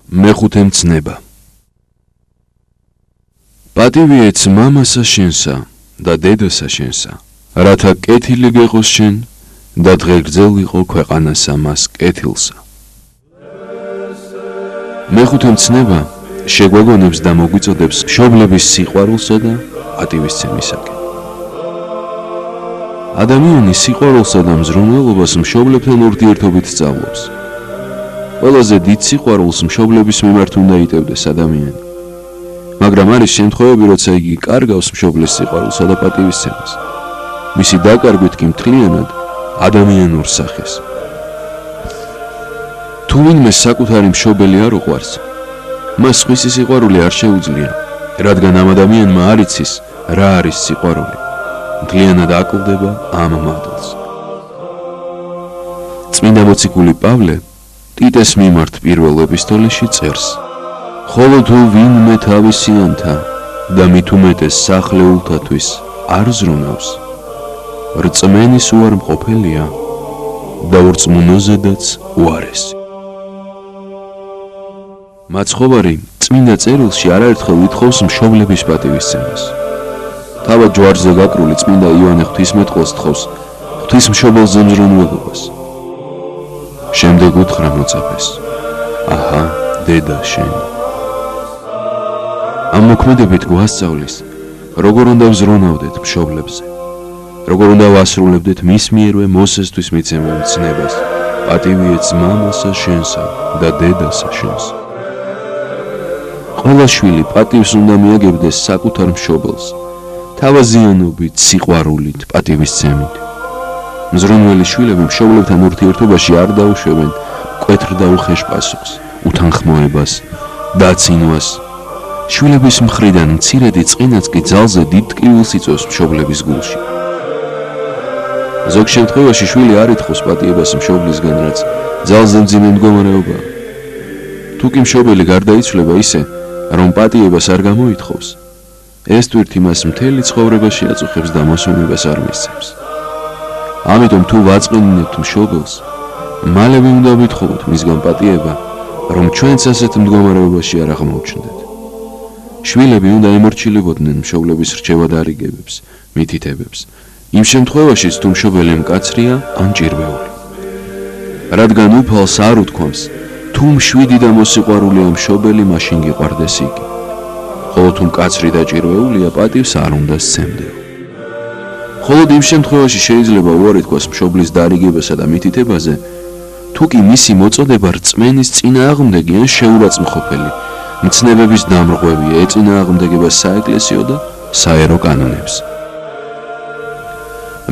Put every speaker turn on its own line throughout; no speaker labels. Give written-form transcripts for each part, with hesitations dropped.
მეხუთე მცნება. პატივი ეც მამასა შენსა და დედასა შენსა, რათა კეთილი გეყოს შენ და დღეგრძელ იყო ქვეყანასა მას კეთილსა. მეხუთე მცნება შეგვეგონებს და მოგვიწოდებს მშობლების სიყვარულსა და პატივისცემისაკენ. ადამიანი სიყვარულსა და მზრუნველობას მშობლებთან ურთიერთობით სწავლობს. ყველაზე დიდ სიყვარულს მშობლების მიმართ უნდა იტევდეს ადამიანი. მაგრამ არის შემთხვევები, როცა იგი კარგავს მშობლის სიყვარულსა და პატივისცემას. მისი დაკარგვით კი მთლიანად ადამიანურ სახეს. თუ ვინმე საკუთარი მშობელი არ უყვარს, მას სხვისი სიყვარული არ შეუძლია, რადგან ამ ადამიანმა არ იცის რა არის სიყვარული. მთლიანად აკლდება ამ მადლს. წმინდა მოციქული პავლე ტიტეს მიმართ პირველ ეპისტოლეში წერს: ხოლო თუ ვინმე თავისიანთა და მით უმეტეს სახლეულთათვის არ ზრუნავს, რწმენის უარმყოფელია და ურწმუნოზედაც უარესი. მაცხოვარი წმინდა წერილში არაერთხელ ვითხოვს მშობლების პატივისცემას. თავად ჯვარზე გაკრული წმინდა იოანე ღვთისმეტყველს თხოვს ღვთისმშობელზე მზრუნველობას. შემდეგ უთხრა მოწაფეს: აჰა, დედა შენი. ამ მოქმედებით გვასწავლის, როგორ უნდა ვზრუნავდეთ მშობლებზე, როგორ უნდა ვასრულებდეთ მის მიერვე მოსესთვის მიცემულ ცნებას, პატივი ეც მამასა შენსა და დედასა შენსა. ყველა შვილი პატივს უნდა მიაგებდეს საკუთარ მშობელს, თავაზიანობით, სიყვარულით, პატივისცემით. მზრუნველი შვილები მშობლებთან ურთიერთობაში არ დაუშვებენ მკვეთრ და უხეშ პასუხს, უთანხმოებას, დაცინვას. შვილების მხრიდან მცირედი წყინაც კი ძალზე დიდ ტკივილს იწვევს მშობლების გულში. ზოგ შემთხვევაში შვილი არ ითხოვს პატიებას მშობლისგან, რაც ძალზე მძიმე მდგომარეობაა. თუ კი მშობელი გარდაიცვლება ისე, რომ პატიებას არ გამოითხოვს, ეს ტვირთი მას მთელი ცხოვრებაში აწუხებს და მოსვენებას არ მისცემს. ამიტომ თუ ვაწყენინებთ მშობელს, მალევე უნდა ვითხოვოთ მისგან პატიება, რომ ჩვენც ასეთ მდგომარეობაში არ აღმოჩნდეთ. შვილები უნდა ემორჩილებოდნენ მშობლების რჩევადარიგებებს, მითითებებს, იმ შემთხვევაშიც თუ მშობელი მკაცრია ან ჭირვეული. რადგან უფალს არ უთქვამს, თუ მშვიდი და მოსიყვარულია მშობელი, მაშინ გიყვარდეს იგი. ხოლო თუ მკაცრი და ჭირვეულია, პატივს არ უნდა სცემდეო. მხოლოდ იმ შემთხვევაში შეიძლება უარი თქვას მშობლის დარიგებასა და მითითებაზე, თუ კი მისი მოწოდება რწმენის წინააღმდეგი ან შეურაცხმყოფელი, მცნებების დამრღვევია, ეწინააღმდეგება საეკლესიო და საერო კანონებს.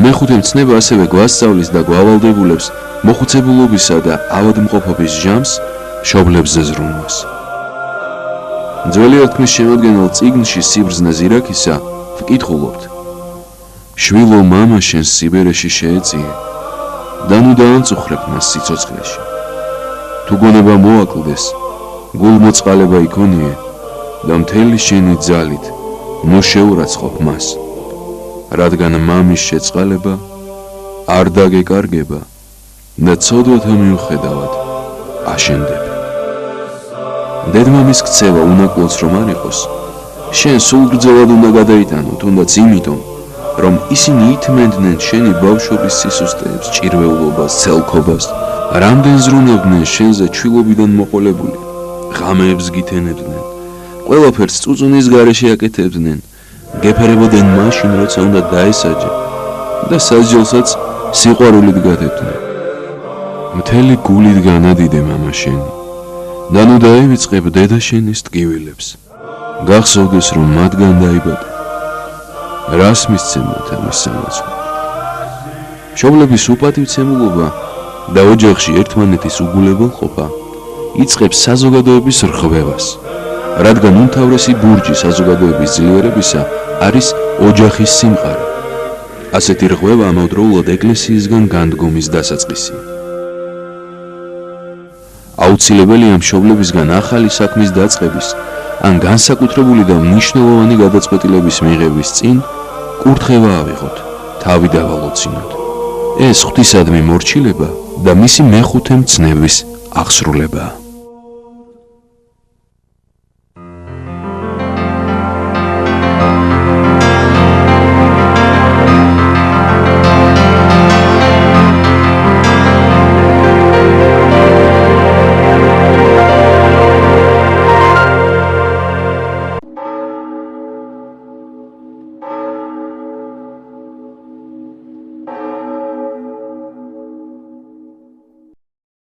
მეხუთე მცნება ასევე გვასწავლის და გვავალდებულებს მოხუცებულობისა და ავადმყოფობის ჟამს მშობლებზე ზრუნვას. ძველი ერთხმის შემადგენელ წიგნში სიბრძნე ზირაქისა ვკითხულობთ: შვილო მამა შენს სიბერეში შეეწიე და ნუ დაამწუხრებ მას სიცოცხლეში. თუ გონება მოაკლდეს, გულმოწყალება იქონიე და მთელი შენი ძალით ნუ შეურაცხყოფ მას, რადგან მამის შეწყალება არ დაგეკარგება და ცოდვათა მიუხედავად აშენდები. დედმამის ქცევა უნაკლოც რომ არ იყოს, შენ სულ გრძელად უნდა გადაიტანო, თუნდაც იმიტომ, რომ ისინი ითმენდნენ შენი ბავშვობის სისუსტეებს, ჭირვეულობას, ცელქობას, რამდენ ზრუნავდნენ შენზე ჩვილობიდან მოყოლებული, ღამეებს გითენებდნენ, ყველაფერს წუწუნის გარეშე აკეთებდნენ, გეფერებოდნენ მაშინ, როცა უნდა დაესაჯე და სასჯელსაც სიყვარულით გადებდნენ. მთელი გულით განადიდე მამა შენი და ნუ დაივიწყებ დედა შენის ტკივილებს. გახსოვდეს, რომ მათგან დაიბადე. რას მისცემოთ ამის სამოცვა? მშობლების უპატივცემულობა და ოჯახში ერთმანეთის უგულებელყოფა იწყებს საზოგადოების რღვევას, რადგან უმთავრესი ბურჯი საზოგადოების ძლიერებისა არის ოჯახის სიმყარე. ასეთი რღვევა ამავდროულად ეკლესიისგან განდგომის დასაწყისია. აუცილებელია მშობლებისგან ახალი საქმის დაწყების ან განსაკუთრებული და მნიშვნელოვანი გადაწყვეტილების მიღების წინ კურთხევა ავიღოთ, თავი დავალოცინოთ. ეს ღვთისადმი მორჩილება და მისი მეხუთე მცნების აღსრულებაა.